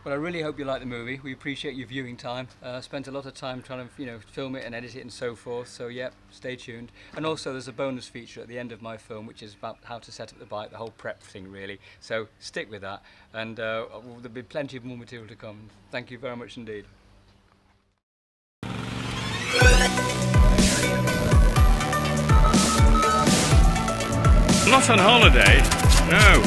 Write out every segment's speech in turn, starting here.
Well, I really hope you like the movie. We appreciate your viewing time. Spent a lot of time trying to, film it and edit it and so forth. So, yeah, stay tuned. And also, there's a bonus feature at the end of my film, which is about how to set up the bike, the whole prep thing, really. So, stick with that. And there'll be plenty of more material to come. Thank you very much indeed. Not on holiday, no.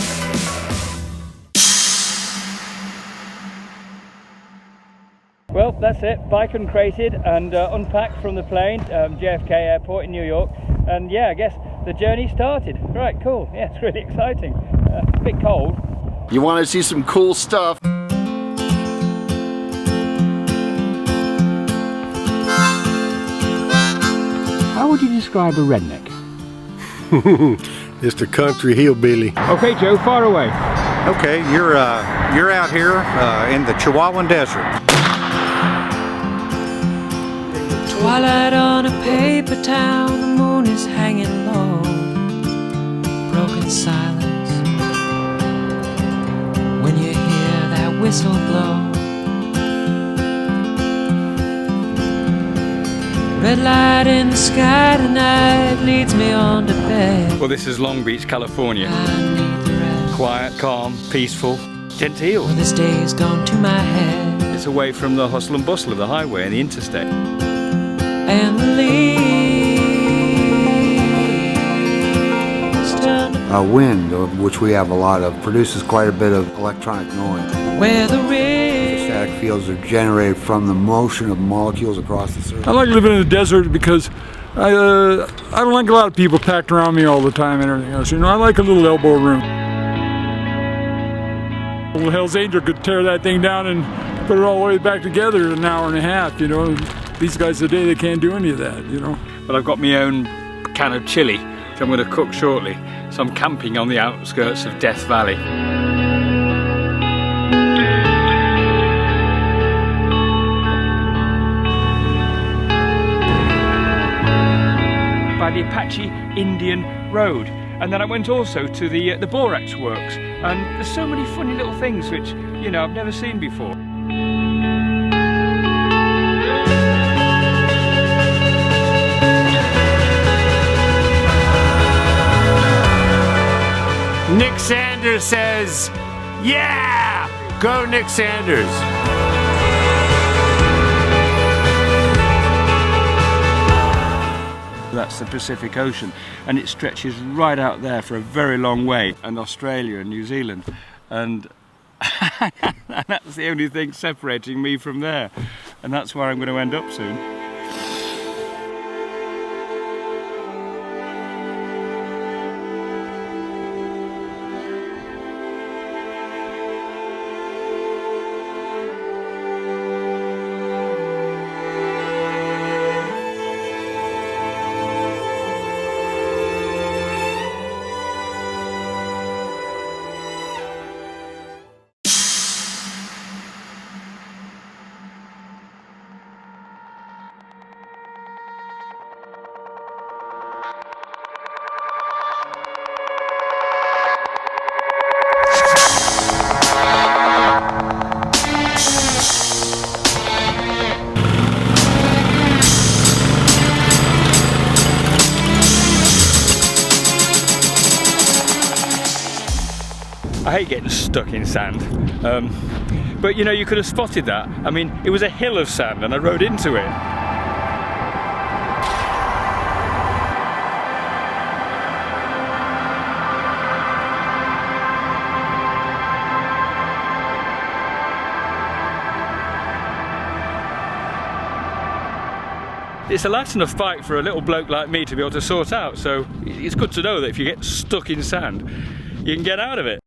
Well, that's it. Bike uncrated and unpacked from the plane, JFK Airport in New York. And yeah, I guess the journey started. Right, cool. Yeah, it's really exciting. A bit cold. You want to see some cool stuff? How would you describe a redneck? Just a country hillbilly. Okay, Joe, far away. Okay, you're out here in the Chihuahuan Desert. Twilight on a paper towel, the moon is hanging low. Broken silence when you hear that whistle blow. Red light in the sky tonight leads me on to bed. Well, this is Long Beach, California. I need the rest. Quiet, calm, peaceful, genteel. Well, this day's gone to my head. It's away from the hustle and bustle of the highway and the interstate. And the leaves turn to Wind, of which we have a lot of, produces quite a bit of electronic noise. where the Static fields are generated from the motion of molecules across the surface. I like living in the desert because I don't like a lot of people packed around me all the time and everything else. I like a little elbow room. A little Hell's Angel could tear that thing down and put it all the way back together in an hour and a half, These guys today, they can't do any of that, But I've got my own can of chili, which I'm going to cook shortly. So I'm camping on the outskirts of Death Valley. By the Apache Indian Road. And then I went also to the Borax Works. And there's so many funny little things which, I've never seen before. Nick Sanders says, yeah! Go Nick Sanders! That's the Pacific Ocean, and it stretches right out there for a very long way, and Australia and New Zealand, and that's the only thing separating me from there, and that's where I'm going to end up soon. I hate getting stuck in sand, but you could have spotted that. I mean, it was a hill of sand and I rode into it. It's a light enough bike for a little bloke like me to be able to sort out, so it's good to know that if you get stuck in sand, you can get out of it.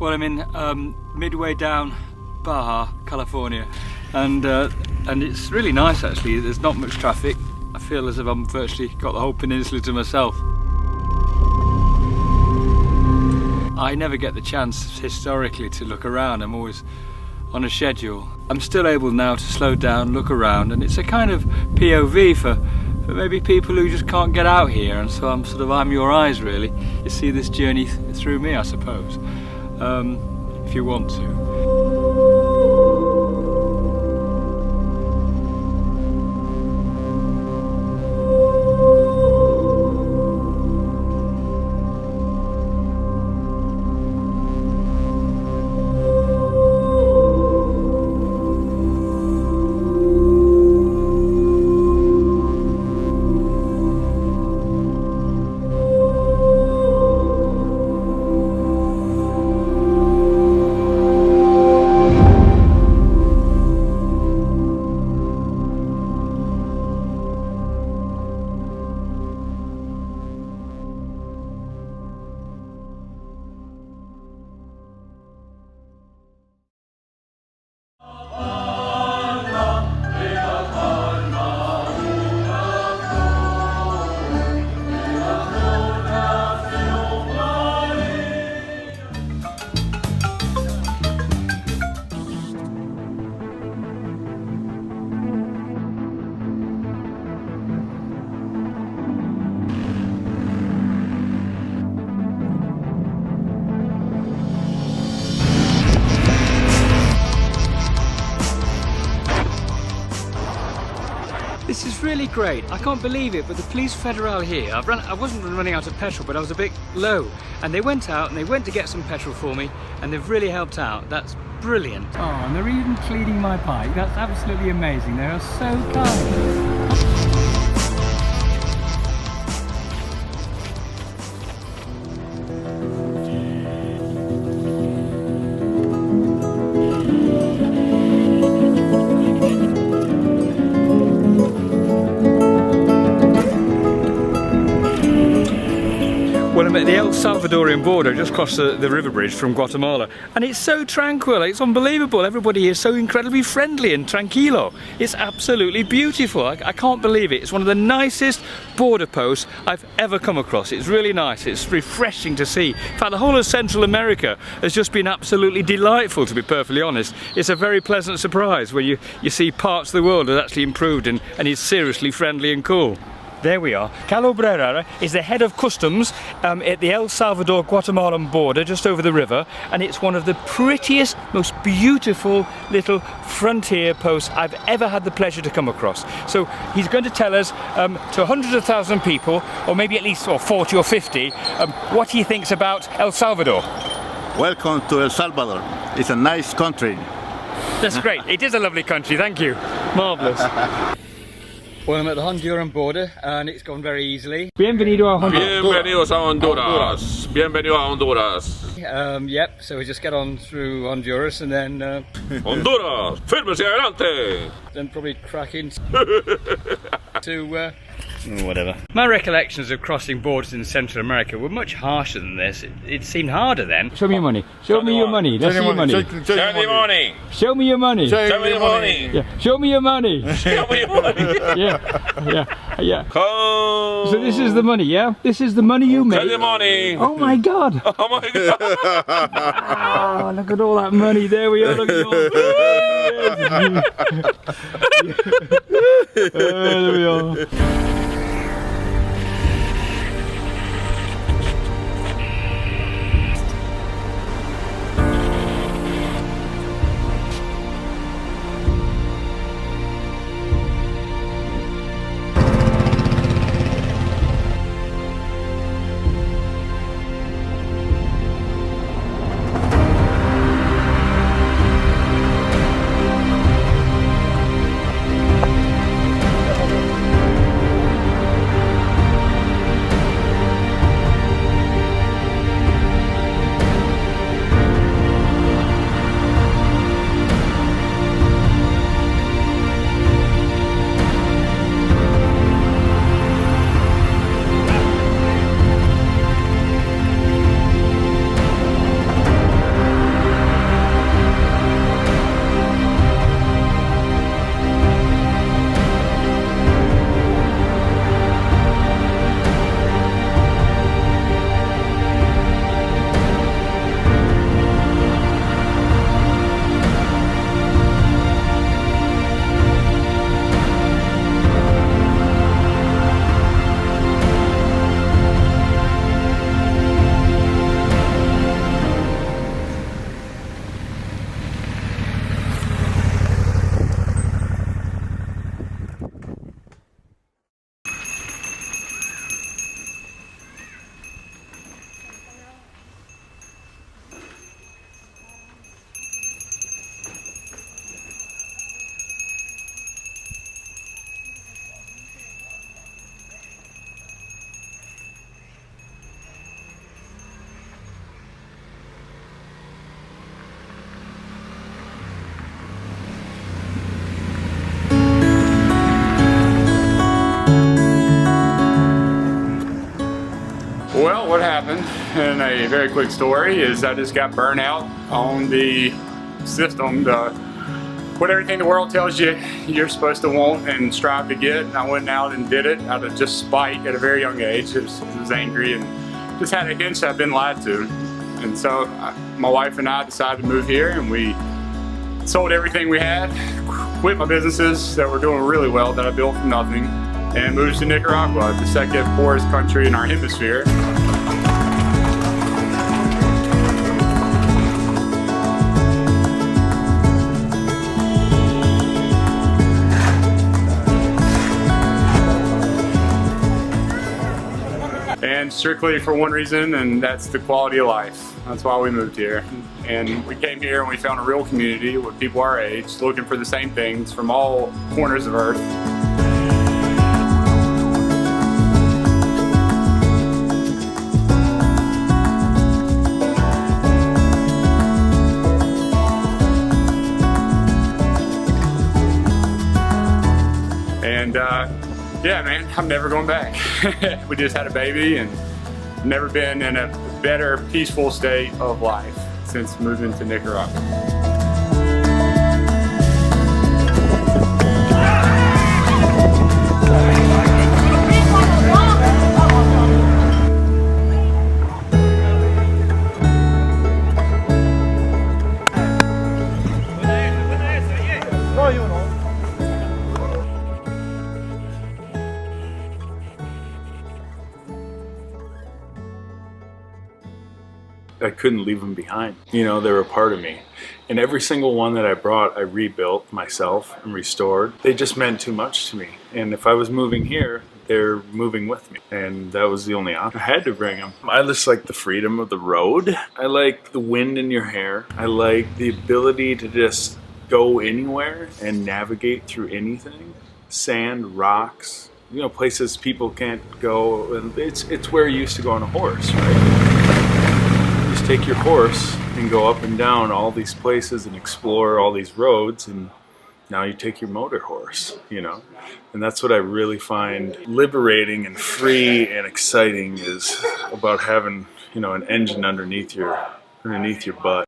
Well, I'm in midway down Baja, California, and it's really nice actually. There's not much traffic. I feel as if I've virtually got the whole peninsula to myself. I never get the chance historically to look around. I'm always on a schedule. I'm still able now to slow down, look around, and it's a kind of POV for maybe people who just can't get out here, and so I'm your eyes really. You see this journey through me, I suppose, if you want to. This is really great. I can't believe it, but the police federal here, I wasn't running out of petrol, but I was a bit low. And they went out and they went to get some petrol for me, and they've really helped out. That's brilliant. Oh, and they're even cleaning my bike. That's absolutely amazing. They are so kind. Well, I'm at the El Salvadorian border, just across the river bridge from Guatemala, and it's so tranquil, it's unbelievable. Everybody here is so incredibly friendly and tranquilo. It's absolutely beautiful. I can't believe it. It's one of the nicest border posts I've ever come across. It's really nice. It's refreshing to see. In fact, the whole of Central America has just been absolutely delightful, to be perfectly honest. It's a very pleasant surprise when you see parts of the world that actually improved and is seriously friendly and cool. There we are. Carlo Brerara is the head of customs at the El Salvador-Guatemalan border, just over the river, and it's one of the prettiest, most beautiful little frontier posts I've ever had the pleasure to come across. So he's going to tell us to hundreds of thousands of people, or maybe at least 40 or 50, what he thinks about El Salvador. Welcome to El Salvador. It's a nice country. That's great. It is a lovely country, thank you. Marvellous. Well, I'm at the Honduran border and it's gone very easily. Bienvenido a Honduras. Bienvenidos a Honduras. Bienvenido a Honduras. Yep, so we just get on through Honduras and then... Honduras, firmes y adelante! Then probably crack into... whatever. My recollections of crossing borders in Central America were much harsher than this. It seemed harder then. Show me your money. Show me your money. Let's see your money. Show me your money. Show me your money. Show me your money. Yeah. Show me your money. Show me your money. Yeah. So this is the money, yeah? This is the money you make. Show the money. Oh my God. Oh my God. Oh, look at all that money. There we are. Look at all there we are. happened in a very quick story is I just got burnt out on the system, what everything the world tells you you're supposed to want and strive to get. And I went out and did it out of just spite at a very young age. I was angry and just had a hunch I'd been lied to. And so my wife and I decided to move here, and we sold everything we had, quit my businesses that were doing really well that I built from nothing, and moved to Nicaragua, the second poorest country in our hemisphere. And strictly for one reason, and that's the quality of life. That's why we moved here. And we came here and we found a real community with people our age looking for the same things from all corners of Earth. And yeah, man, I'm never going back. We just had a baby and never been in a better, peaceful state of life since moving to Nicaragua. I couldn't leave them behind. You know, they were a part of me. And every single one that I brought, I rebuilt myself and restored. They just meant too much to me. And if I was moving here, they're moving with me. And that was the only option. I had to bring them. I just like the freedom of the road. I like the wind in your hair. I like the ability to just go anywhere and navigate through anything. Sand, rocks, you know, places people can't go. And it's where you used to go on a horse, right? Take your horse and go up and down all these places and explore all these roads, and now you take your motor horse, you know. And that's what I really find liberating and free and exciting, is about having, you know, an engine underneath your butt.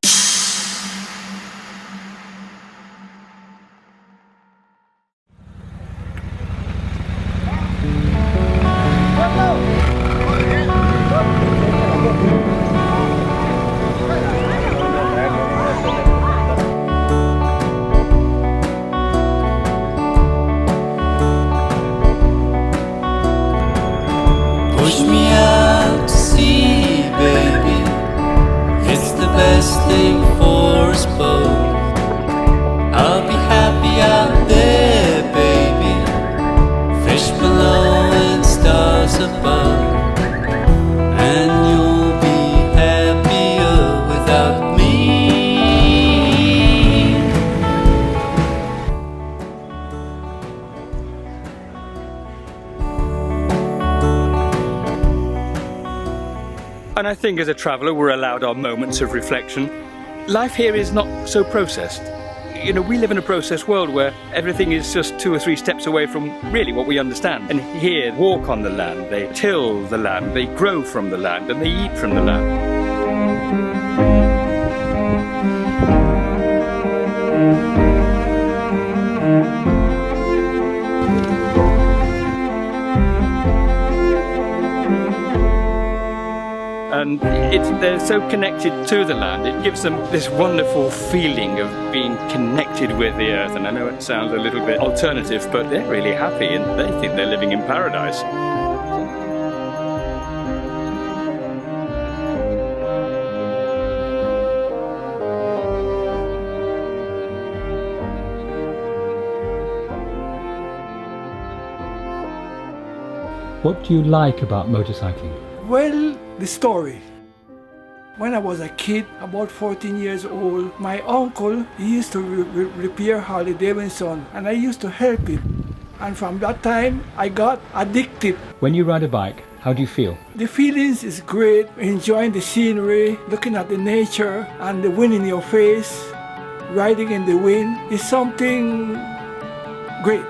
Push me out to sea, baby. It's the best thing for us both. I'll be happy out there, baby. Fish below and stars above. And you'll be happier without me. And I think as a traveller we're allowed our moments of reflection. Life here is not so processed. You know, we live in a processed world where everything is just 2 or 3 steps away from really what we understand. And here, walk on the land, they till the land, they grow from the land, and they eat from the land. And they're so connected to the land, it gives them this wonderful feeling of being connected with the earth. And I know it sounds a little bit alternative, but they're really happy and they think they're living in paradise. What do you like about motorcycling? Well, the story. When I was a kid, about 14 years old, my uncle, he used to repair Harley Davidson, and I used to help him. And from that time, I got addicted. When you ride a bike, how do you feel? The feelings is great, enjoying the scenery, looking at the nature, and the wind in your face, riding in the wind is something great.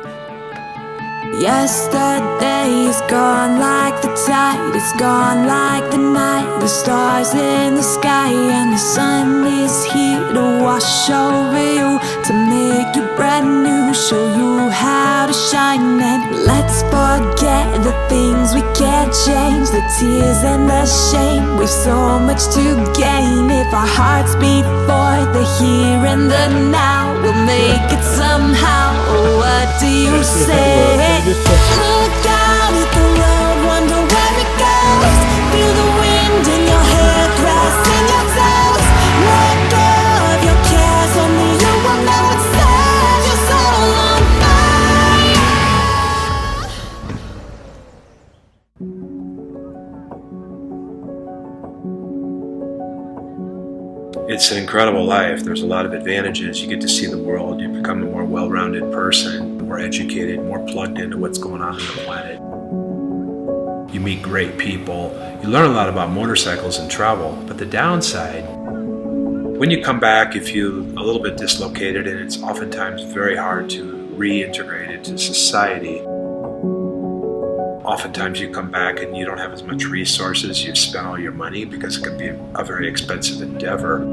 Yesterday is gone like the tide, it's gone like the night. The stars in the sky and the sun is here to wash over you, to make you brand new, show you how to shine. And let's forget the things we can't change, the tears and the shame. We've so much to gain if our hearts beat for the here and the now. We'll make it somehow. What do you say? Look out at the world, wonder where it goes. Feel the wind in your hair, grass in your toes. Let go of your cares, only you will know what sets your soul on fire. It's an incredible life. There's a lot of advantages. You get to see the world. You become a more well-rounded person, more educated, more plugged into what's going on the planet. You meet great people. You learn a lot about motorcycles and travel. But the downside, when you come back, you feel a little bit dislocated, and it's oftentimes very hard to reintegrate into society. Oftentimes you come back and you don't have as much resources. You've spent all your money because it can be a very expensive endeavor.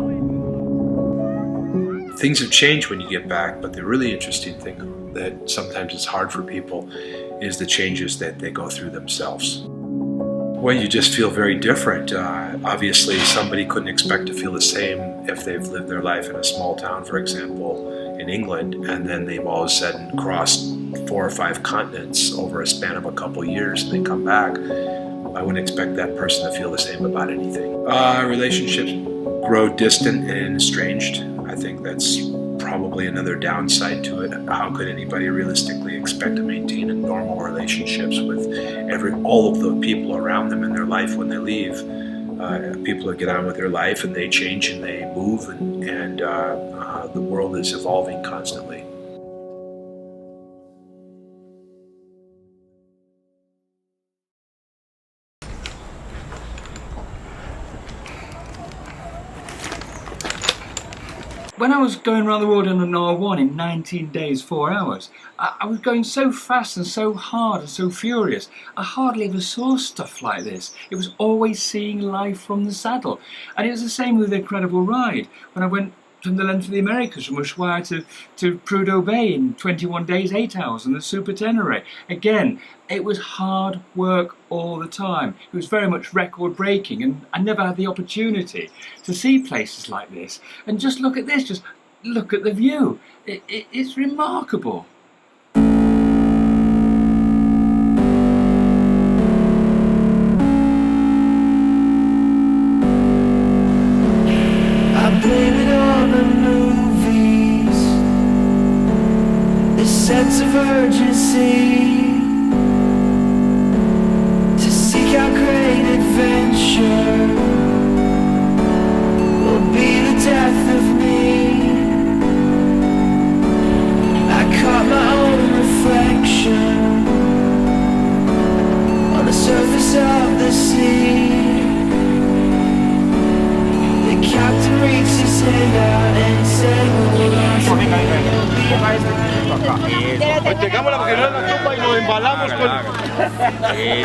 Things have changed when you get back, but the really interesting thing that sometimes is hard for people is the changes that they go through themselves. Well, you just feel very different. Obviously, somebody couldn't expect to feel the same if they've lived their life in a small town, for example, in England, and then they've all of a sudden crossed 4 or 5 continents over a span of a couple years, and they come back. I wouldn't expect that person to feel the same about anything. Relationships grow distant and estranged. I think that's probably another downside to it. How could anybody realistically expect to maintain a normal relationships with all of the people around them in their life when they leave? People that get on with their life and they change and they move, and the world is evolving constantly. When I was going around the world in an R1 in 19 days, 4 hours, I was going so fast and so hard and so furious. I hardly ever saw stuff like this. It was always seeing life from the saddle. And it was the same with the incredible ride. When I went from the length of the Americas, from Ushuaia to Prudhoe Bay in 21 days, 8 hours, and the Super Tenere. Again, it was hard work all the time. It was very much record breaking, and I never had the opportunity to see places like this. And just look at this, just look at the view. It's remarkable. Sense of urgency to seek out great adventure will be the death of me. I caught my own reflection on the surface of the sea. The captain reached his hand out and said, Llegámosla porque no es la copa y nos embalamos con...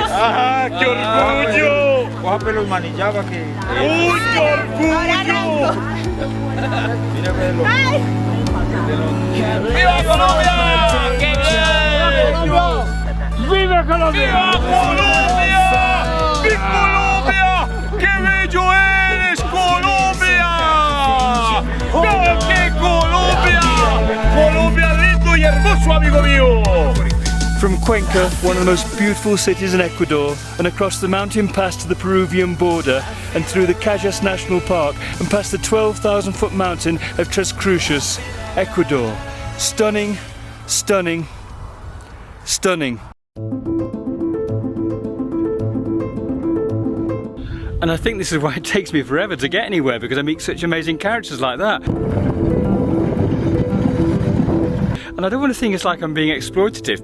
¡Ajá! ¡Qué orgullo! Coja pelos manillaba que... ¡Uy, qué orgullo! Mira, pelo. ¡Viva Colombia! ¡Qué bien! ¡Viva Colombia! ¡Viva Colombia! ¡Viva Colombia! ¡Qué bello eres, Colombia! ¡Oh, qué Colombia! ¡Colombia lindo y hermoso, amigo mío! From Cuenca, one of the most beautiful cities in Ecuador, and across the mountain pass to the Peruvian border, and through the Cajas National Park, and past the 12,000-foot mountain of Tres Cruces, Ecuador. Stunning, stunning, stunning. And I think this is why it takes me forever to get anywhere, because I meet such amazing characters like that. And I don't want to think it's like I'm being exploitative.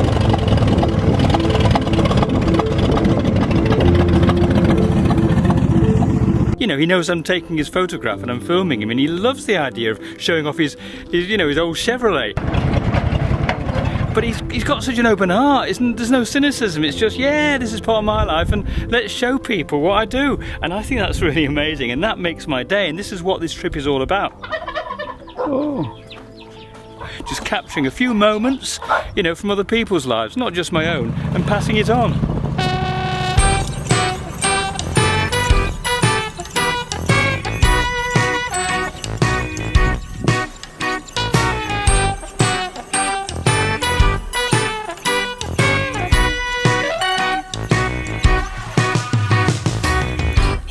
You know, he knows I'm taking his photograph and I'm filming him, and he loves the idea of showing off his old Chevrolet. but he's got such an open heart. There's no cynicism. It's just, yeah, this is part of my life, and let's show people what I do. And I think that's really amazing, and that makes my day. And this is what this trip is all about. Oh. Just capturing a few moments, you know, from other people's lives, not just my own, and passing it on.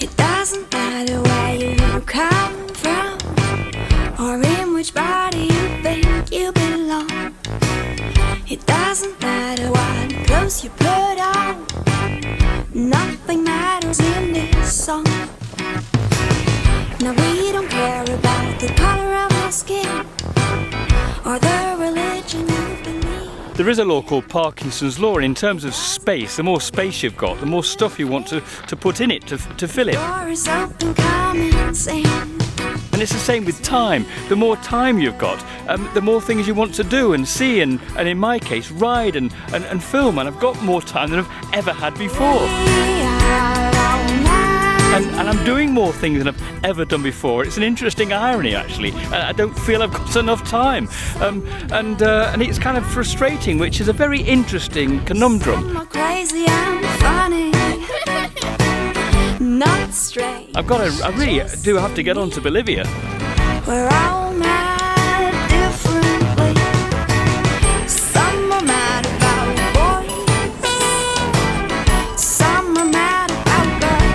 It doesn't matter where you come from or in which body you think you belong. It doesn't matter what clothes you put on. Nothing matters in this song. Now we don't care about the color of your skin or the religion you believe. There is a law called Parkinson's law, and in terms of space, the more space you've got, the more stuff you want to put in it, to fill it. Door is open, come and sing. And it's the same with time. The more time you've got, the more things you want to do and see, and in my case, ride and film. And I've got more time than I've ever had before. And I'm doing more things than I've ever done before. It's an interesting irony, actually. I don't feel I've got enough time. And it's kind of frustrating, which is a very interesting conundrum. I'm crazy, I'm funny. Not straight. I really do have to get on to Bolivia. We're all mad differently. Some are mad about boys. Some are mad about girls.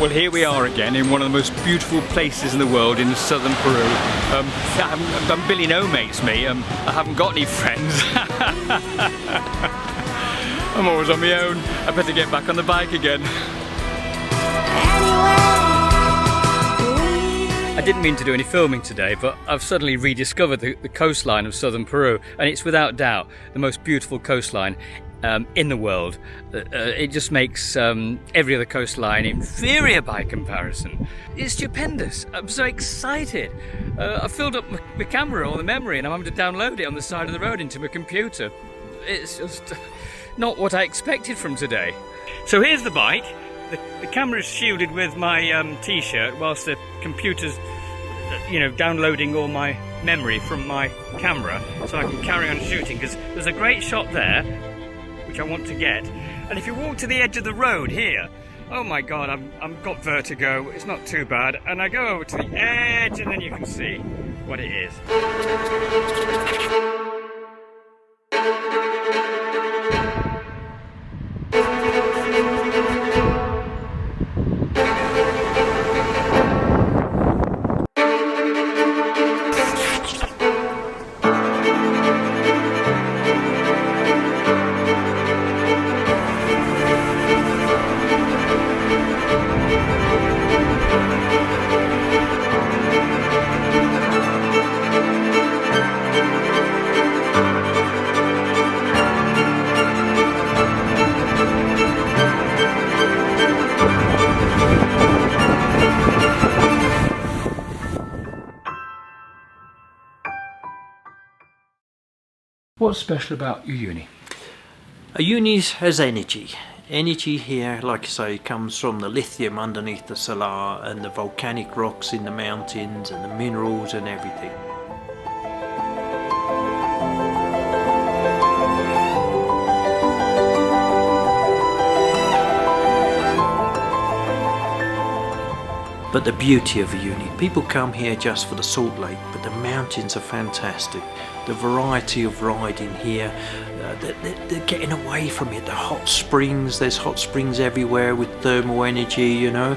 Well, here we are again in one of the most beautiful places in the world in southern Peru. I'm Billy No Mates, me. I haven't got any friends. I'm always on my own. I better get back on the bike again. I didn't mean to do any filming today, but I've suddenly rediscovered the coastline of southern Peru, and it's without doubt the most beautiful coastline in the world. It just makes every other coastline inferior by comparison. It's stupendous. I'm so excited. I filled up my camera or the memory, and I'm having to download it on the side of the road into my computer. It's just not what I expected from today. So here's the bike. The camera's shielded with my t-shirt whilst the computer's downloading all my memory from my camera so I can carry on shooting, because there's a great shot there which I want to get. And if you walk to the edge of the road here, oh my god, I've got vertigo. It's not too bad. And I go over to the edge and then you can see what it is. What's special about Uyuni? Uyuni has energy. Energy here, like I say, comes from the lithium underneath the salar and the volcanic rocks in the mountains and the minerals and everything. But the beauty of Uyuni, people come here just for the salt lake, but the mountains are fantastic. The variety of riding here, they're getting away from it. The hot springs, there's hot springs everywhere with thermal energy, you know.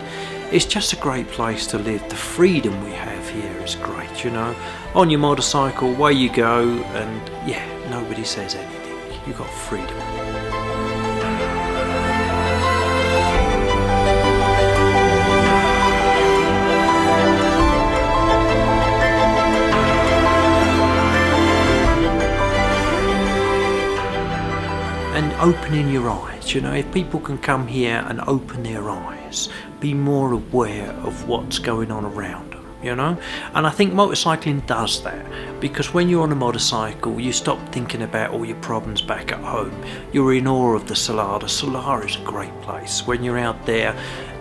It's just a great place to live. The freedom we have here is great, you know. On your motorcycle, away you go, and yeah, nobody says anything. You've got freedom. And opening your eyes, you know, if people can come here and open their eyes, be more aware of what's going on around them, you know. And I think motorcycling does that, because when you're on a motorcycle you stop thinking about all your problems back at home. You're in awe of the Salar. The Salar is a great place. When you're out there,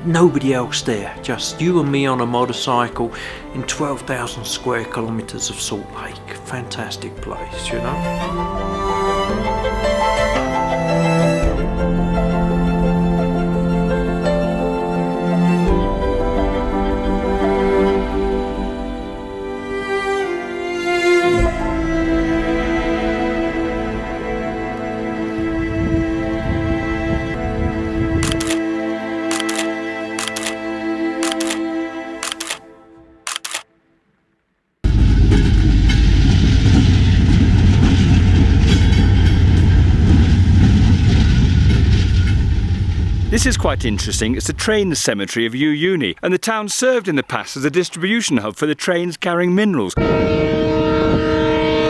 nobody else there, just you and me on a motorcycle in 12,000 square kilometers of Salt Lake. Fantastic place, you know. This is quite interesting. It's the train cemetery of Uyuni, and the town served in the past as a distribution hub for the trains carrying minerals,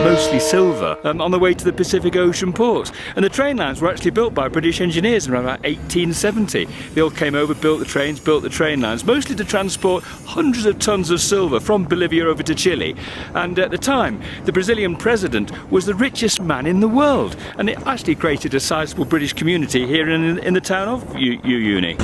mostly silver, on the way to the Pacific Ocean ports. And the train lines were actually built by British engineers around about 1870. They all came over, built the trains, built the train lines, mostly to transport hundreds of tons of silver from Bolivia over to Chile. And at the time, the Brazilian president was the richest man in the world, and it actually created a sizable British community here in the town of Uyuni.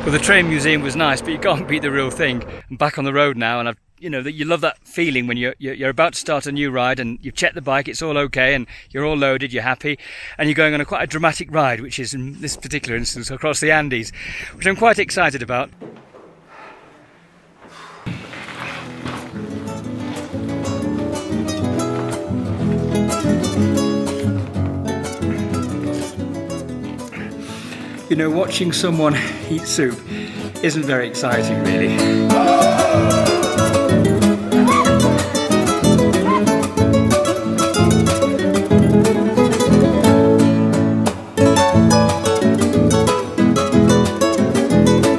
Well, the train museum was nice, but you can't beat the real thing. I'm back on the road now, and you know that you love that feeling when you're about to start a new ride and you've checked the bike, it's all okay, and you're all loaded, you're happy, and you're going on quite a dramatic ride, which is in this particular instance across the Andes, which I'm quite excited about. You know, watching someone eat soup isn't very exciting, really.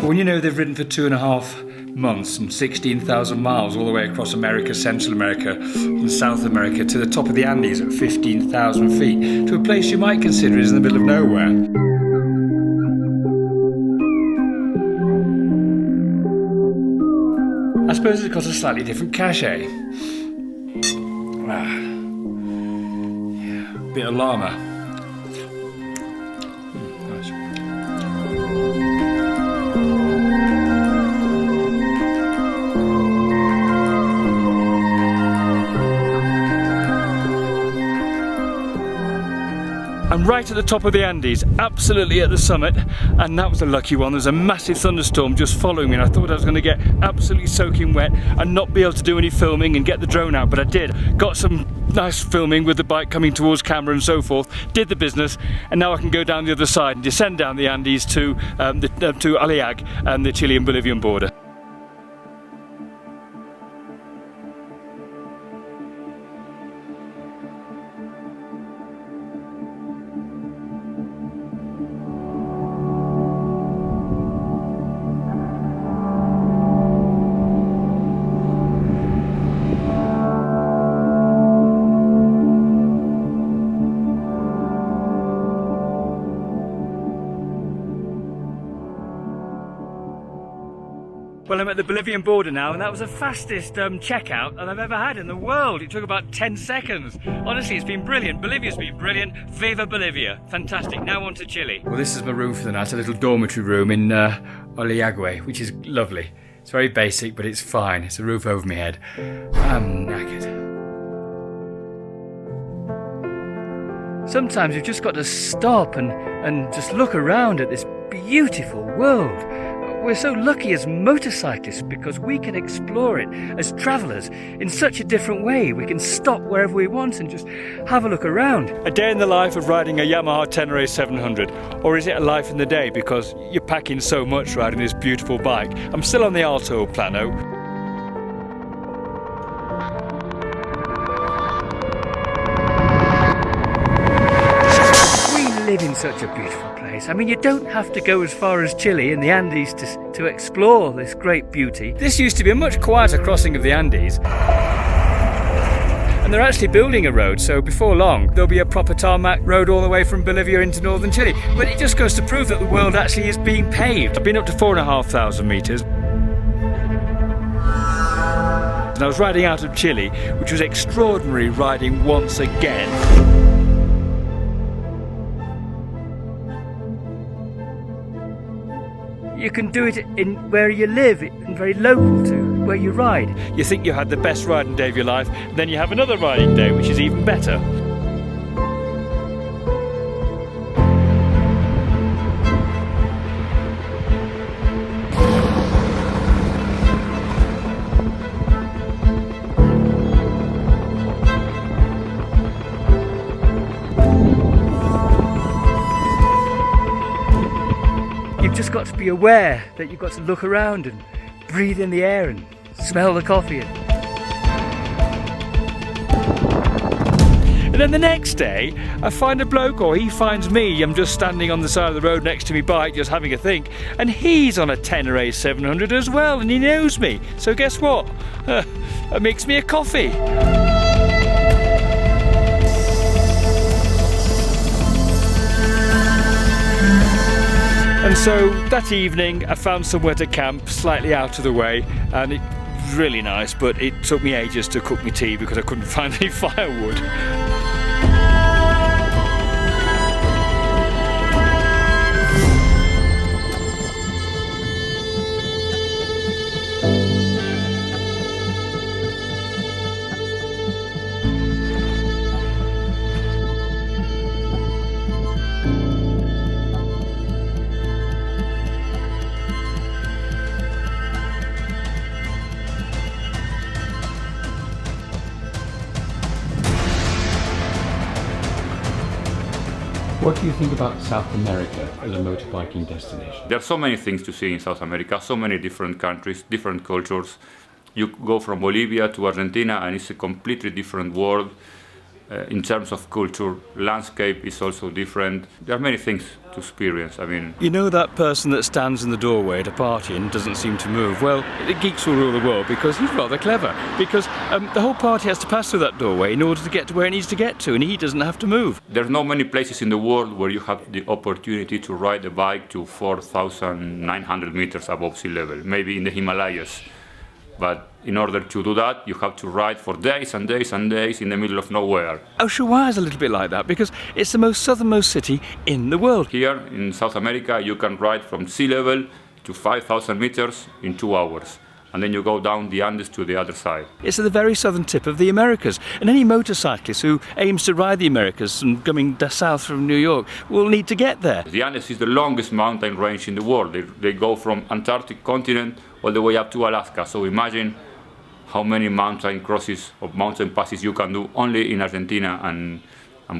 When you know they've ridden for 2.5 months and 16,000 miles all the way across America, Central America and South America to the top of the Andes at 15,000 feet, to a place you might consider is in the middle of nowhere. I suppose it's got a slightly different cachet. Yeah, a bit of llama. Nice. I'm right at the top of the Andes, absolutely at the summit, and that was a lucky one. There's a massive thunderstorm just following me, and I thought I was going to get absolutely soaking wet and not be able to do any filming and get the drone out, but I did. Got some nice filming with the bike coming towards camera and so forth, did the business, and now I can go down the other side and descend down the Andes to Aliag and the Chilean Bolivian border. Well, I'm at the Bolivian border now, and that was the fastest checkout that I've ever had in the world. It took about 10 seconds. Honestly, it's been brilliant. Bolivia's been brilliant. Viva Bolivia. Fantastic. Now on to Chile. Well, this is my room for the night, a little dormitory room in Aliag, which is lovely. It's very basic, but it's fine. It's a roof over my head. I'm knackered. Sometimes you've just got to stop and just look around at this beautiful world. We're so lucky as motorcyclists because we can explore it as travellers in such a different way. We can stop wherever we want and just have a look around. A day in the life of riding a Yamaha Tenere 700, or is it a life in the day because you're packing so much riding this beautiful bike? I'm still on the Alto Plano. We live in such a beautiful place. I mean, you don't have to go as far as Chile in the Andes to explore this great beauty. This used to be a much quieter crossing of the Andes. And they're actually building a road, so before long there'll be a proper tarmac road all the way from Bolivia into northern Chile. But it just goes to prove that the world actually is being paved. I've been up to 4,500 metres. And I was riding out of Chile, which was extraordinary riding once again. You can do it in where you live, and very local to where you ride. You think you had the best riding day of your life, and then you have another riding day which is even better. You've just got to be aware that you've got to look around and breathe in the air and smell the coffee. And then the next day, I find a bloke, or he finds me. I'm just standing on the side of the road next to my bike, just having a think, and he's on a Tenere 700 as well, and he knows me. So guess what? It makes me a coffee. And so that evening I found somewhere to camp slightly out of the way, and it was really nice, but it took me ages to cook my tea because I couldn't find any firewood. What do you think about South America as a motorbiking destination? There are so many things to see in South America, so many different countries, different cultures. You go from Bolivia to Argentina and it's a completely different world. In terms of culture, landscape is also different. There are many things to experience. I mean, you know that person that stands in the doorway at a party and doesn't seem to move? Well, the geeks will rule the world because he's rather clever. Because the whole party has to pass through that doorway in order to get to where it needs to get to, and he doesn't have to move. There's not many places in the world where you have the opportunity to ride a bike to 4,900 meters above sea level, maybe in the Himalayas. But in order to do that, you have to ride for days and days and days in the middle of nowhere. Ushuaia is a little bit like that because it's the most southernmost city in the world. Here in South America, you can ride from sea level to 5,000 meters in 2 hours. And then you go down the Andes to the other side. It's at the very southern tip of the Americas, and any motorcyclist who aims to ride the Americas and coming south from New York will need to get there. The Andes is the longest mountain range in the world. They go from Antarctic continent all the way up to Alaska. So imagine how many mountain crosses or mountain passes you can do only in Argentina and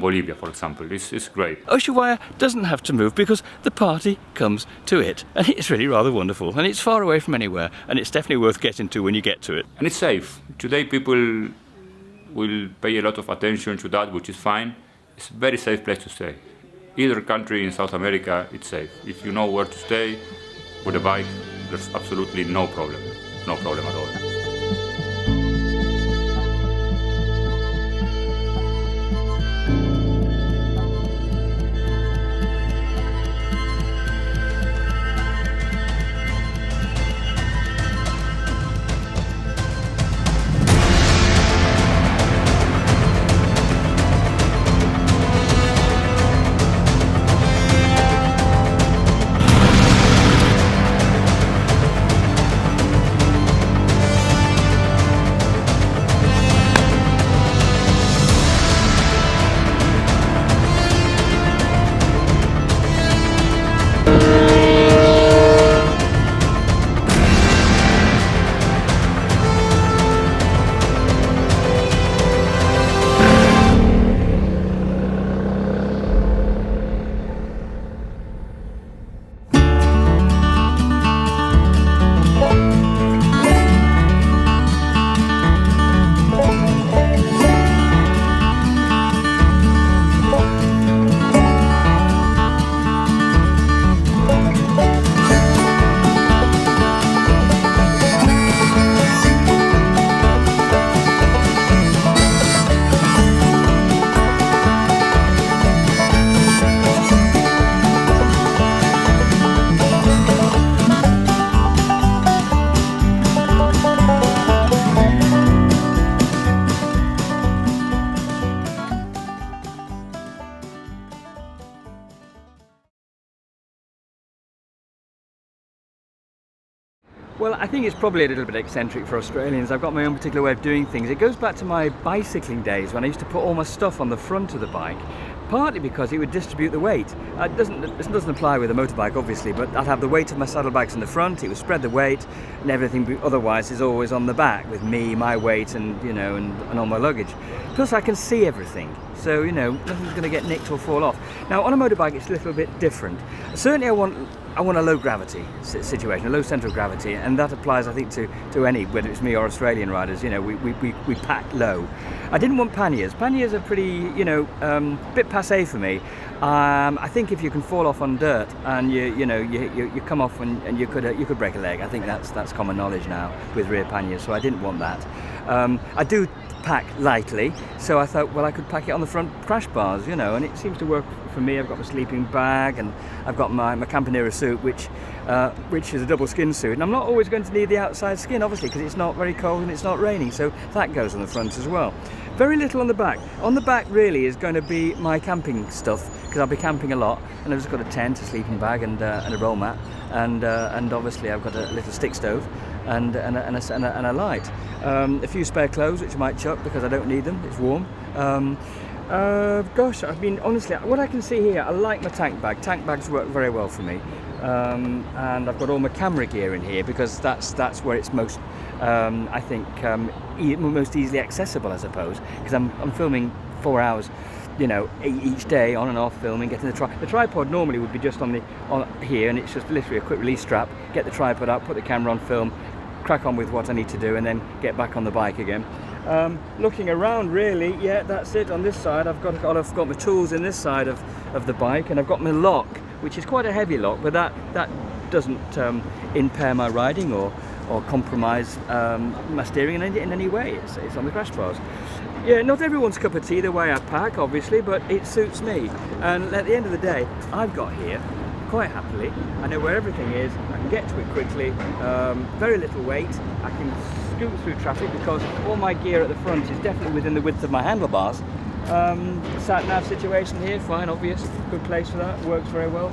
Bolivia, for example. It's great. Ushuaia doesn't have to move because the party comes to it. And it's really rather wonderful. And it's far away from anywhere. And it's definitely worth getting to when you get to it. And it's safe. Today people will pay a lot of attention to that, which is fine. It's a very safe place to stay. Either country in South America, it's safe. If you know where to stay with a bike, there's absolutely no problem. No problem at all. Well, I think it's probably a little bit eccentric for Australians. I've got my own particular way of doing things. It goes back to my bicycling days when I used to put all my stuff on the front of the bike, partly because it would distribute the weight. This doesn't apply with a motorbike, obviously, but I'd have the weight of my saddlebags in the front, it would spread the weight, and everything otherwise is always on the back with me, my weight, and, you know, and all my luggage. Plus I can see everything, so, you know, nothing's going to get nicked or fall off. Now, on a motorbike it's a little bit different. Certainly I want a low gravity situation, a low centre of gravity, and that applies, I think, to any, whether it's me or Australian riders. You know, we pack low. I didn't want panniers. Panniers are pretty, you know, bit passé for me. I think if you can fall off on dirt and you come off and you could break a leg. I think that's common knowledge now with rear panniers. So I didn't want that. I do pack lightly, so I thought, well, I could pack it on the front crash bars, you know, and it seems to work for me. I've got my sleeping bag and I've got my Tenere suit, which is a double skin suit, and I'm not always going to need the outside skin, obviously, because it's not very cold and it's not raining, so that goes on the front as well. Very little on the back. On the back really is going to be my camping stuff, because I'll be camping a lot, and I've just got a tent, a sleeping bag, and a roll mat, and obviously I've got a little stick stove and a light. A few spare clothes which I might chuck because I don't need them, it's warm. Gosh, I mean, honestly, what I can see here, I like my tank bag. Tank bags work very well for me. And I've got all my camera gear in here because that's where it's most, I think, most easily accessible, I suppose, because I'm filming 4 hours, you know, each day, on and off filming, getting the tripod normally would be just on here, and it's just literally a quick release strap, get the tripod up, put the camera on film, crack on with what I need to do, and then get back on the bike again. Looking around, really, yeah, that's it. On this side I've got my tools in this side of the bike, and I've got my lock, which is quite a heavy lock, but that doesn't impair my riding or compromise my steering in any way. It's on the crash bars. Yeah, not everyone's cup of tea the way I pack, obviously, but it suits me. And at the end of the day, I've got here quite happily. I know where everything is. I can get to it quickly. Very little weight. I can scoot through traffic because all my gear at the front is definitely within the width of my handlebars. Sat nav situation here, fine, obvious, good place for that. Works very well.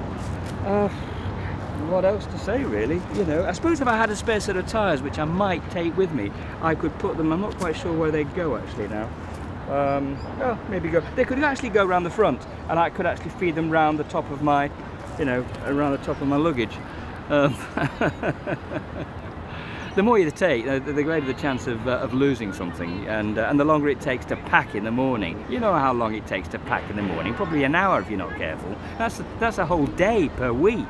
What else to say, really? You know, I suppose if I had a spare set of tyres, which I might take with me, I could put them. I'm not quite sure where they go actually now. Oh, maybe go. They could actually go around the front, and I could actually feed them round the top of my, you know, around the top of my luggage. The more you take, the greater the chance of losing something, and the longer it takes to pack in the morning. You know how long it takes to pack in the morning? Probably an hour if you're not careful. That's a whole day per week,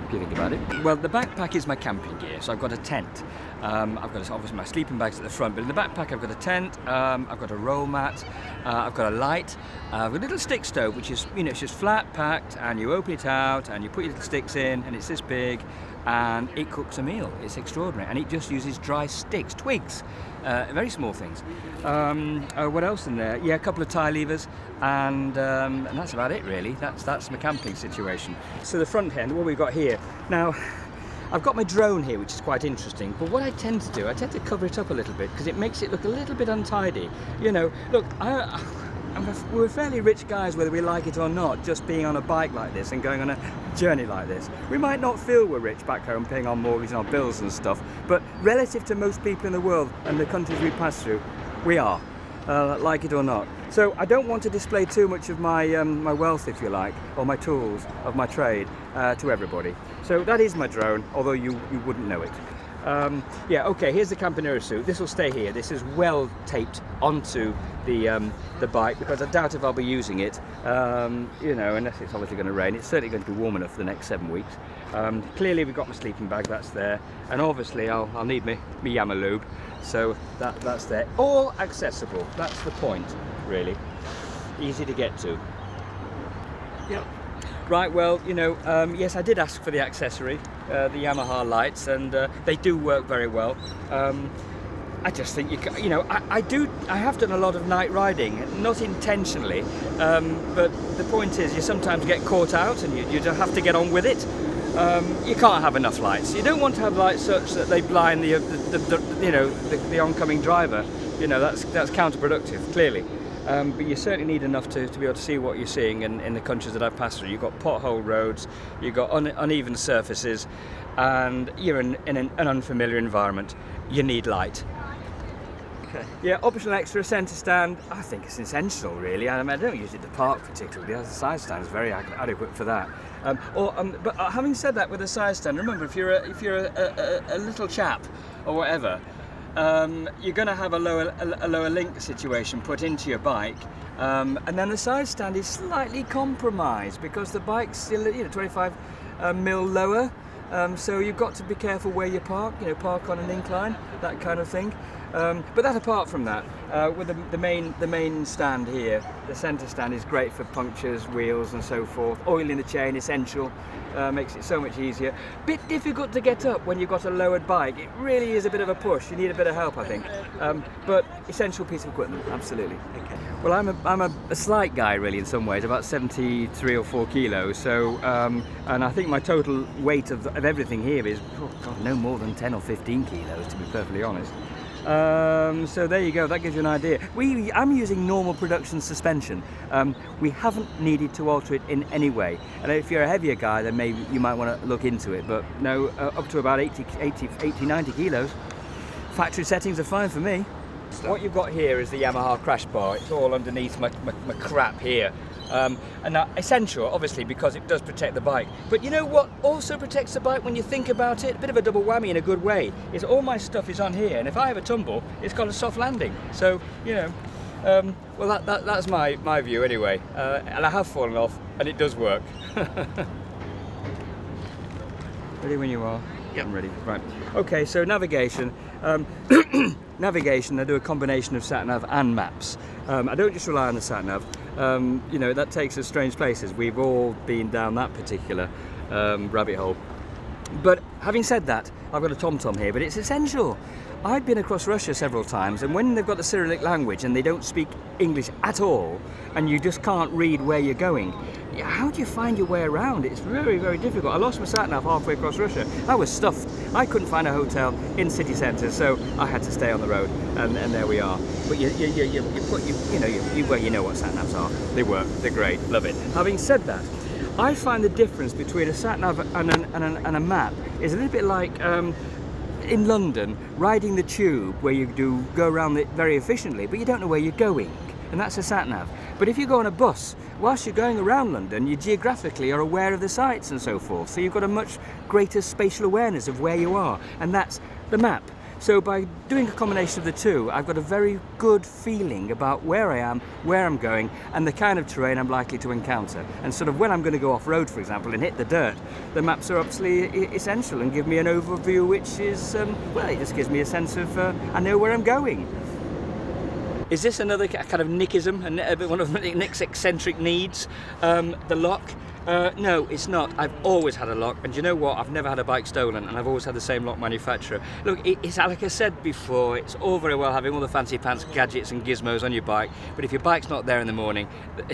if you think about it. Well, the backpack is my camping gear, so I've got a tent. I've got obviously my sleeping bags at the front, but in the backpack I've got a tent, I've got a roll mat, I've got a light, I've got a little stick stove, which is, you know, it's just flat packed, and you open it out and you put your little sticks in, and it's this big, and it cooks a meal. It's extraordinary, and it just uses dry sticks, twigs, very small things. What else in there? Yeah, a couple of tie levers, and that's about it really. That's my camping situation. So the front end, what we've got here now. I've got my drone here, which is quite interesting, but what I tend to do, I tend to cover it up a little bit because it makes it look a little bit untidy. You know, look, we're fairly rich guys, whether we like it or not, just being on a bike like this and going on a journey like this. We might not feel we're rich back home, paying our mortgage and our bills and stuff, but relative to most people in the world and the countries we pass through, we are, like it or not. So I don't want to display too much of my my wealth, if you like, or my tools of my trade to everybody. So that is my drone, although you wouldn't know it. Yeah, okay, here's the Tenere suit. This will stay here. This is well taped onto the bike because I doubt if I'll be using it, you know, unless it's obviously going to rain. It's certainly going to be warm enough for the next 7 weeks. Clearly we've got my sleeping bag, that's there, and obviously I'll need my Yamaha lube, so that's there. All accessible, that's the point, really. Easy to get to. Yep. Right, well, you know, yes, I did ask for the accessory, the Yamaha lights, and they do work very well. I just think you know, I have done a lot of night riding, not intentionally, but the point is you sometimes get caught out and you just have to get on with it. You can't have enough lights. You don't want to have lights such that they blind the oncoming driver. You know, that's counterproductive, clearly. but you certainly need enough to be able to see what you're seeing in the countries that I've passed through. You've got pothole roads, you've got uneven surfaces, and you're in an unfamiliar environment. You need light. Okay. Yeah, optional extra centre stand. I think it's essential, really. I don't use it to park particularly. The side stand is very adequate for that. But having said that, with a side stand, remember if you're a little chap or whatever, you're going to have a lower link situation put into your bike, and then the side stand is slightly compromised because the bike's still 25 mil lower. So you've got to be careful where you park. Park on an incline, that kind of thing. But that apart from that, with the main stand here, the centre stand is great for punctures, wheels and so forth. Oil in the chain, essential, makes it so much easier. Bit difficult to get up when you've got a lowered bike. It really is a bit of a push. You need a bit of help, I think. But essential piece of equipment, absolutely. Okay. Well, I'm a slight guy really in some ways, about 73 or 4 kilos. So, and I think my total weight of everything here is, no more than 10 or 15 kilos, to be perfectly honest. So there you go, that gives you an idea. I'm using normal production suspension. We haven't needed to alter it in any way. And if you're a heavier guy, then maybe you might want to look into it. But no, up to about 80, 90 kilos. Factory settings are fine for me. What you've got here is the Yamaha crash bar. It's all underneath my crap here. And that's essential, obviously, because it does protect the bike. But you know what also protects the bike when you think about it? A bit of a double whammy in a good way. Is all my stuff is on here, and if I have a tumble, it's got a soft landing. So, well, that's my view anyway. And I have fallen off, and it does work. Ready when you are? Yep. I'm ready. Right. Okay, so navigation. Navigation, I do a combination of sat-nav and maps. I don't just rely on the sat-nav. That takes us strange places. We've all been down that particular rabbit hole. But having said that, I've got a TomTom here, but it's essential. I've been across Russia several times, and when they've got the Cyrillic language and they don't speak English at all, and you just can't read where you're going, how do you find your way around? It's very, very difficult. I lost my sat-nav halfway across Russia. I was stuffed. I couldn't find a hotel in city centres, so I had to stay on the road, and there we are. But you know what sat-navs are. They work. They're great. Love it. Having said that, I find the difference between a sat-nav and a map is a little bit like in London, riding the tube, where you do go around it very efficiently, but you don't know where you're going, and that's a sat-nav. But if you go on a bus, whilst you're going around London, you geographically are aware of the sights and so forth, so you've got a much greater spatial awareness of where you are, and that's the map. So by doing a combination of the two, I've got a very good feeling about where I am, where I'm going, and the kind of terrain I'm likely to encounter. And sort of when I'm going to go off-road, for example, and hit the dirt, the maps are absolutely essential and give me an overview, which is, it just gives me a sense of, I know where I'm going. Is this another kind of Nickism, one of Nick's eccentric needs? The lock? No, it's not. I've always had a lock, and you know what? I've never had a bike stolen, and I've always had the same lock manufacturer. Look, it's like I said before, it's all very well having all the fancy pants gadgets and gizmos on your bike, but if your bike's not there in the morning,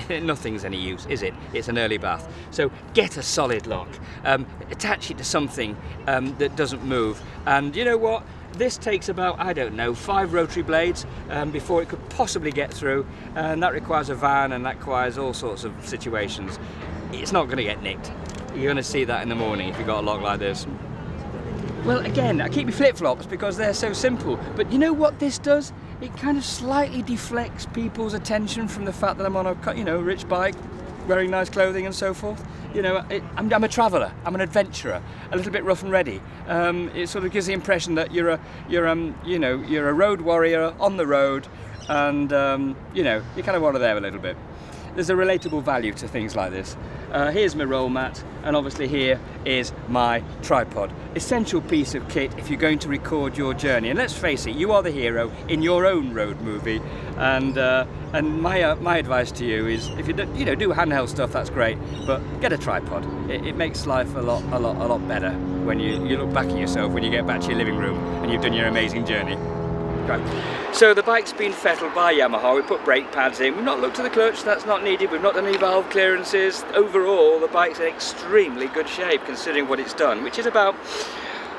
nothing's any use, is it? It's an early bath. So get a solid lock. Attach it to something that doesn't move, and you know what? This takes about, 5 rotary blades before it could possibly get through, and that requires a van, and that requires all sorts of situations. It's not going to get nicked. You're going to see that in the morning if you've got a lock like this. Well, again, I keep my flip-flops because they're so simple, but you know what this does? It kind of slightly deflects people's attention from the fact that I'm on a, rich bike, wearing nice clothing and so forth. I'm a traveller, I'm an adventurer, a little bit rough and ready. It sort of gives the impression that you're a road warrior on the road, and you're kind of one of them a little bit. There's a relatable value to things like this. Here's my roll mat, and obviously here is my tripod. Essential piece of kit if you're going to record your journey. And let's face it, you are the hero in your own road movie. And my advice to you is, if you do handheld stuff, that's great, but get a tripod. It makes life a lot better when you look back at yourself when you get back to your living room and you've done your amazing journey. Right. So the bike's been fettled by Yamaha. We put brake pads in. We've not looked at the clutch, that's not needed. We've not done any valve clearances. Overall, the bike's in extremely good shape considering what it's done, which is about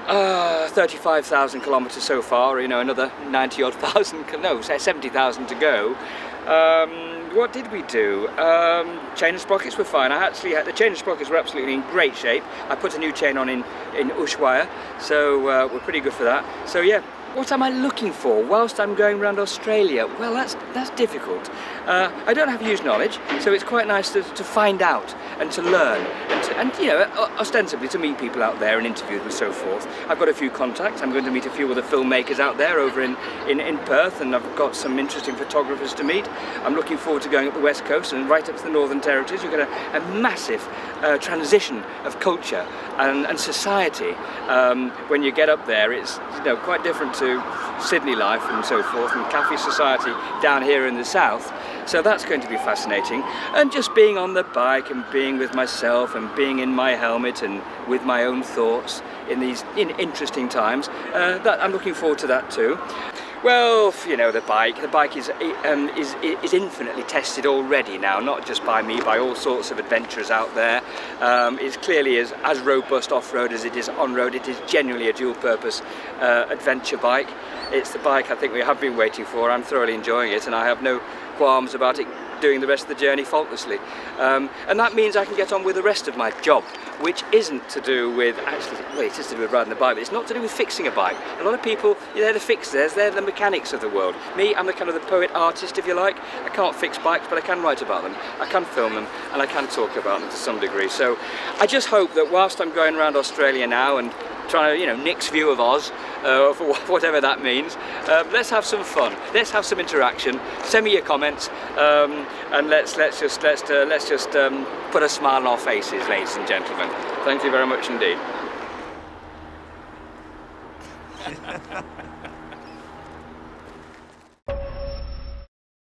35,000 kilometres so far, another 70,000 to go. What did we do? Chain and sprockets were fine. The chain and sprockets were absolutely in great shape. I put a new chain on in Ushuaia, so we're pretty good for that. So yeah, what am I looking for whilst I'm going around Australia? Well, that's difficult. I don't have huge knowledge, so it's quite nice to find out and to learn and you know, ostensibly to meet people out there and interview them and so forth. I've got a few contacts. I'm going to meet a few other filmmakers out there over in Perth, and I've got some interesting photographers to meet. I'm looking forward to going up the West Coast and right up to the Northern Territories. You've got a massive transition of culture and society. When you get up there, it's, you know, quite different to Sydney life and so forth, and cafe society down here in the south. So that's going to be fascinating. And just being on the bike and being with myself and being in my helmet and with my own thoughts in these interesting times, that I'm looking forward to that too. Well, you know, the bike is infinitely tested already now, not just by me, by all sorts of adventurers out there. It's clearly as robust off-road as it is on-road. It is genuinely a dual-purpose adventure bike. It's the bike I think we have been waiting for. I'm thoroughly enjoying it, and I have no qualms about it doing the rest of the journey faultlessly. And that means I can get on with the rest of my job, which isn't to do with, actually, well, it is to do with riding the bike, but it's not to do with fixing a bike. A lot of people, they're the fixers, they're the mechanics of the world. Me, I'm the kind of the poet artist, if you like. I can't fix bikes, but I can write about them, I can film them, and I can talk about them to some degree. So I just hope that whilst I'm going around Australia now and trying to, you know, Nick's view of Oz, for whatever that means, let's have some fun, let's have some interaction. Send me your comments, and let's just put a smile on our faces, ladies and gentlemen. Thank you very much indeed.